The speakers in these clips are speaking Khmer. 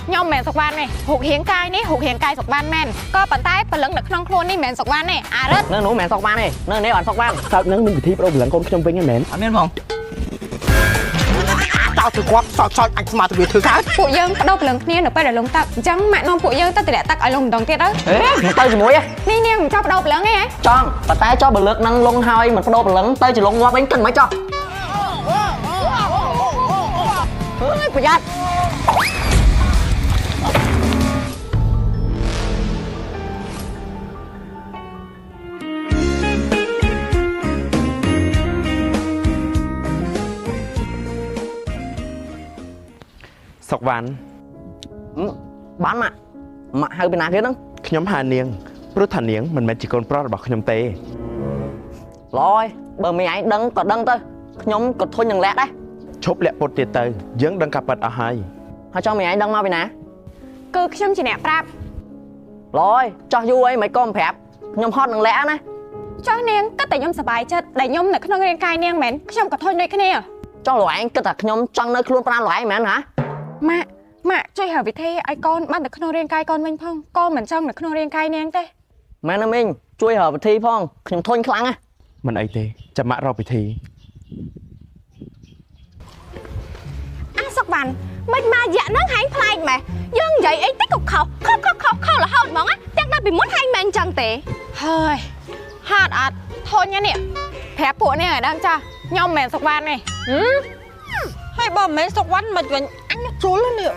nhom mèn sọc van này hụt hiện cai ní hụt hiện cai sọc van men có bàn tay phần lẫn được non khuôn ní mèn sọc van này à rất nơi nú mèn sọc van này nơi này bạn sọc van sao nắng mình thi đâu lần con trong vinh mèn anh biết không tao từ quát soi anh mà từ việc thứ khác phụ dương đâu lần nia được bay để lồng tao chẳng mẹ non phụ dương tao từ để tao ở lồng đồng tiệt đó tay chỉ mũi á ní nia mình cho đâu lần nghe cho bàn tay cho bờ lực năng lông hai mình có đâu bờ lẫn tay chỉ lông qua bánh cân mấy choประหยัดสกวันbán mà hơi bên nào kia đó ខ្ញុំហានាងព្រោះថានាងមិនមែនជាកូនប្រុសរបស់ខ្ញុំទេ rồi bờ mày ấy đăng còn đăng tới nhóm còn thôi nhận lẹ đấy ឈប់លាក់ពុតទៀតទៅយើងដឹងកាប៉ិតអស់ហើយ họ cho mày ấy đăng mau về nè គឺខ្ញុំជាអ្នកប្រាប់ rồi cho vui ấy mấy con phẹp nhóm hot nhận lẹ nè ចុះនាងគិតតែខ្ញុំសប្បាយចិត្តដែលខ្ញុំនៅក្នុងរាងកាយនាងមែនខ្ញុំក៏ធន់ដូចគ្នា cho loại anh cứ thật nhóm trong nơi luôn pra loại mày hả ម៉ាក់ជួយហៅវិធីឲ្យកូនបាននៅក្នុងរាងកាយកូនវិញផងកូនមិនចង់នៅក្នុងរាងកាយនាងទេ mẹ nó mình chui hở vật thi phong nhóm thôi khăng á មិនអីទេចាំម៉ាក់រកពិធី សុកវ៉ាន់មិនមកយ៉ាក់នឹងហាញផ្លែកម៉ែយើងនិយាយអីតិចក៏ខុសរហូតហ្មងទាំងដល់ពីមុនហាញមិនអញ្ចឹងទេហើយហាត់អត់ធន់នេះប្រាប់ពួកនេះឲ្យដឹងចាខ្ញុំមិនមែនសុកវ៉ាន់ទេហើយបើមិនមែនសុកវ៉ាន់មិនវិញអញជុលនេះ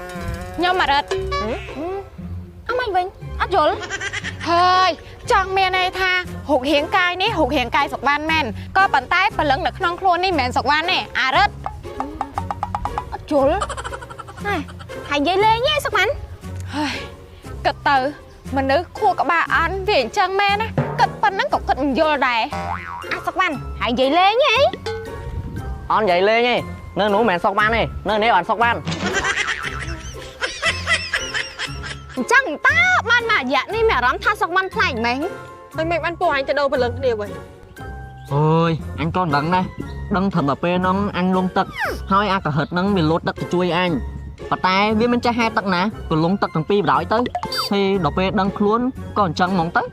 ខ្ញុំអត់អមិនវិញអត់យល់ហើយចង់មានន័យថាហុកហៀងកាយនេះហុកហៀងកាយសុកវ៉ាន់មែនក៏ប៉ុន្តែព្រលឹងនៅក្នុងខ្លួននេះមិនមែនសុកវ៉ាន់ទេអារឹត ជុលហើយនិយាយលេងទេសុកវ៉ាន់ហើយគិតទៅមនុស្សខួរក្បាលអន់វាអញ្ចឹងមែនណាគិតប៉ុណ្ណឹងក៏គិតមិនយល់ដែរអាសុកវ៉ាន់ហើយនិយាយលេងហី on vậy lên nhỉ nơi nú mẹ sọc ban này nơi này bạn sọc ban អញ្ចឹងតើបានមករយៈនេះមានអារម្មណ៍ថាសុកវ៉ាន់ខ្លាចមែនហើយមិនបានពួកអញទៅដូរព្រលឹងគ្នាវិញ ôi anh con đắng này đắng thầm ở bên nó anh luôn tật thôi ai cả hệt nắng mình lột tật chui anh và tay viên bên trái hai tật nè còn lúng tật thằng pi đói tới thì đọc bên đắng luôn còn chân mong tới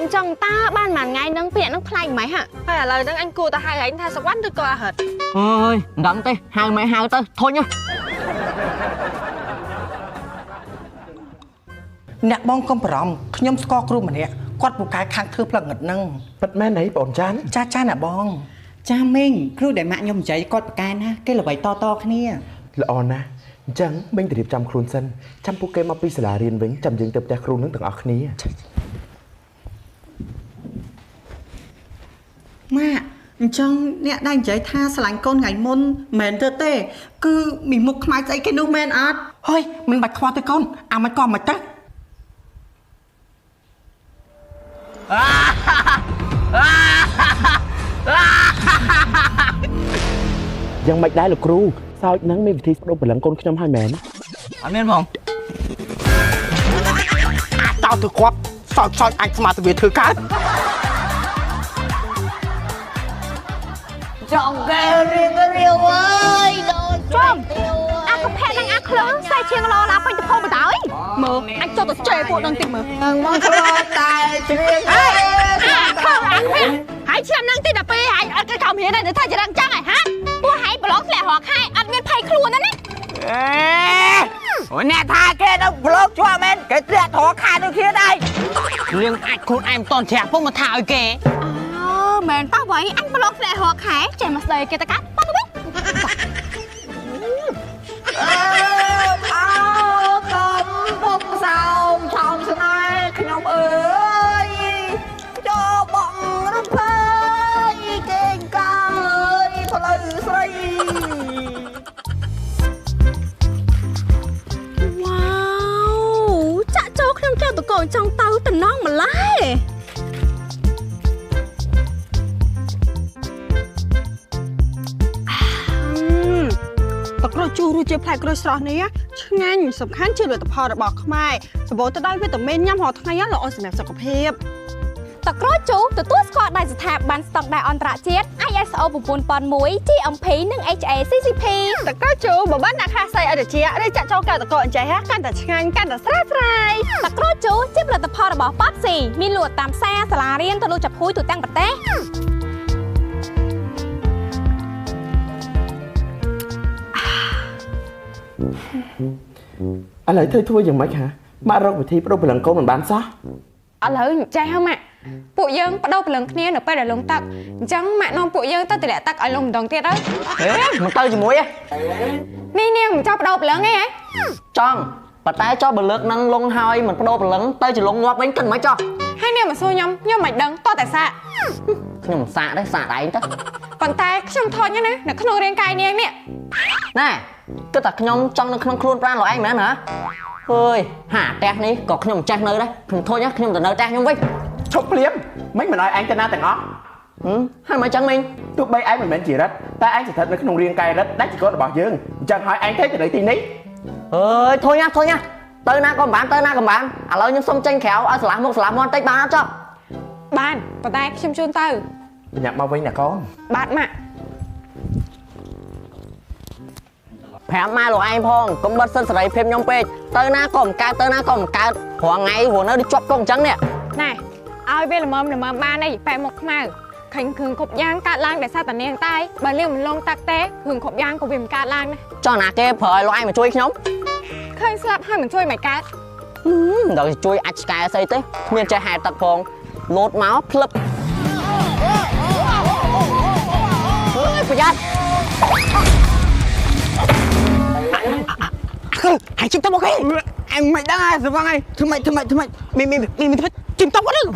អញ្ចឹងតើបានមួយថ្ងៃនឹងពាក្យនឹងខ្លាចមែនហ៎ហើយឥឡូវហ្នឹងអញគួរតែហៅឯងថាសុកវ៉ាន់ឬក៏អាហិត ôi đắng tới hai mấy hai tới thôi nhá អ្នកបងកុំបារម្ភខ្ញុំស្គាល់គ្រូម្នាក់គាត់ពូកែខាងធ្វើផ្លឹកងឹតហ្នឹង ពិតមែនហីបងចាន់ ចាអ្នកបងចាមីងគ្រូដែលម៉ាក់ខ្ញុំនិយាយគាត់ពូកែណាគេល្បីតគ្នា ល្អណាស់អញ្ចឹងមិញទៅរៀបចំខ្លួនសិនចាំពួកគេមកពីសាលារៀនវិញចាំយើងទៅផ្ទះគ្រូនឹងទាំងអស់គ្នា ម៉ាក់អញ្ចឹងអ្នកដែលនិយាយថាស្រឡាញ់កូនថ្ងៃមុនមិនមែនទេគឺមីមុខខ្មៅស្អីគេនោះមែនអត់ហើយមិនបាច់ខ្វល់ទេកូនអាមិនក៏មិនទៅ យ៉ាងមិនដែរលោកគ្រូសោចហ្នឹងមានវិធីស្ដុំព្រលឹងកូនខ្ញុំហើយមែន anh biết không តោទៅគាត់សោចអញស្មាតវាធ្វើកើត chọn ghê riêu ơi đồ Trông à có phe đang ác lớn sai chiêng lo lá quanh tập phong mà tới mơ anh cho tôi chơi bộ đang tìm mơ mong cho tài chuyện không anh hãy xem năng tin đập bê hãy cái còng hiện này để thay cho đang trăng này hả tôi hãy blog lẹ hoặc hai anh nguyên phay luôn đấy ôi nè tha kia đâu blog cho men cái chuyện thọ khai đôi kia đây riêng anh con em toàn trẻ không mà thảo kì mền tao vậy anh blog lẹ hoặc hai chạy mà xây kia ta cắt bắt biết không sao chồng xin ai không ơi cho bọn nó phơi kênh ca ơi phơi xây wow chả cho không kêu tụi con trong tao tình non mà lái ជួររសជាតិផ្លែក្រូចស្រស់នេះឆ្ងាញ់សំខាន់ជាផលិតផលរបស់ខ្មែរសម្បូរទៅដោយវីតាមីនញ៉ាំរាល់ថ្ងៃល្អសម្រាប់សុខភាពត តក្រូចជូរទទួលស្គាល់ដោយស្ថាប័នស្តង់ដារអន្តរជាតិ ISO 9001 GMP និង HACCP តកោជូបើបានដាក់ខាសៃឲ្យត្រជាក់ឬចាក់ចូលកៅតកោអញ្ចឹងកាន់តែឆ្ងាញ់កាន់តែស្រស់ស្រាយ តក្រូចជូរជាផលិតផលរបស់ Pepsi មានលក់តាមផ្សារសាលារៀនទៅលក់ចាប់ហួយទូទាំងប្រទេស ឥឡូវធ្វើយ៉ាងម៉េចហ่าម៉ាក់រកវិធីបដូរព្រលឹងកូនមិនបានសោះ ឥឡូវចេះហ៎ម៉ាក់ពួកយើងបដូរព្រលឹងគ្នានៅពេលដែលលងទឹកអញ្ចឹងម៉ាក់នាំពួកយើងទៅទម្លាក់ទឹកឲ្យលងម្ដងទៀតទៅ ហេមិនទៅជាមួយទេ នេះនាងមិនចង់បដូរព្រលឹងទេហ៎ ចង់ប៉ុន្តែចោះបើលើកនឹងលងហើយមិនបដូរព្រលឹងទៅជាលងងាប់វិញគិតមិនចោះ ហើយនាងមកសួរខ្ញុំមិនដឹងតតែសាក ខ្ញុំសាកដែរសាកដៃទៅ ប៉ុន្តែខ្ញុំធន់ណាស់នៅក្នុងរាងកាយនាងនេះ ណែគិតថាខ្ញុំចង់នៅក្នុងខ្លួនប្រាណលោកឯងមែនណាអើយហាផ្ទះនេះក៏ខ្ញុំចេះនៅដែរខ្ញុំធុញខ្ញុំទៅនៅផ្ទះខ្ញុំវិញ ឈប់ភ្លាមមិនឲ្យឯងទៅណាទាំងអស់ ហើយមិនចឹងមិញ ទោះបីឯងមិនមែនជារិទ្ធតែឯងស្ថិតនៅក្នុងរាងកាយរិទ្ធដែលជាកូនរបស់យើងអញ្ចឹងហើយឯងទៅនៅទីនេះ អើយធុញទៅណាក៏មិនបានឥឡូវខ្ញុំសុំចេញក្រៅឲ្យស្លាស់មុខស្លាស់មាត់តិចបានអត់ចុះ បានប៉ុន្តែខ្ញុំជូនទៅ បញ្ញាប់មកវិញណាកូន បាទម៉ាក់ ប្រាប់ម៉ែលោកឯងផងកុំបិទសិទ្ធិសេរីភាពខ្ញុំពេកទៅណាក៏មិនកើតរាល់ថ្ងៃរស់នៅដូចជាប់គុកអញ្ចឹងនេះ ណែឲ្យវាល្មមបានឯងបែកមុខខ្មៅឃើញគ្រឿងគ្រប់យ៉ាងកើតឡើងដោយសារតែនាងតែបើនាងមិនលងតាក់ទេគ្រឿងគ្រប់យ៉ាងក៏វាមិនកើតឡើងដែរ ចុះណាគេប្រើឲ្យលោកឯងមកជួយខ្ញុំ ឃើញស្លាប់ហើយមិនជួយមិនកើត ដល់ជួយអាចឆ្កែស្អីទេគ្មានចេះហែទឹកផងលោតមកភ្លឹបប្រយ័ត្ន Hãy chim tóc ok. Em mày đang ai rồi vang ai? Thương mày. Mình chim tóc quá được.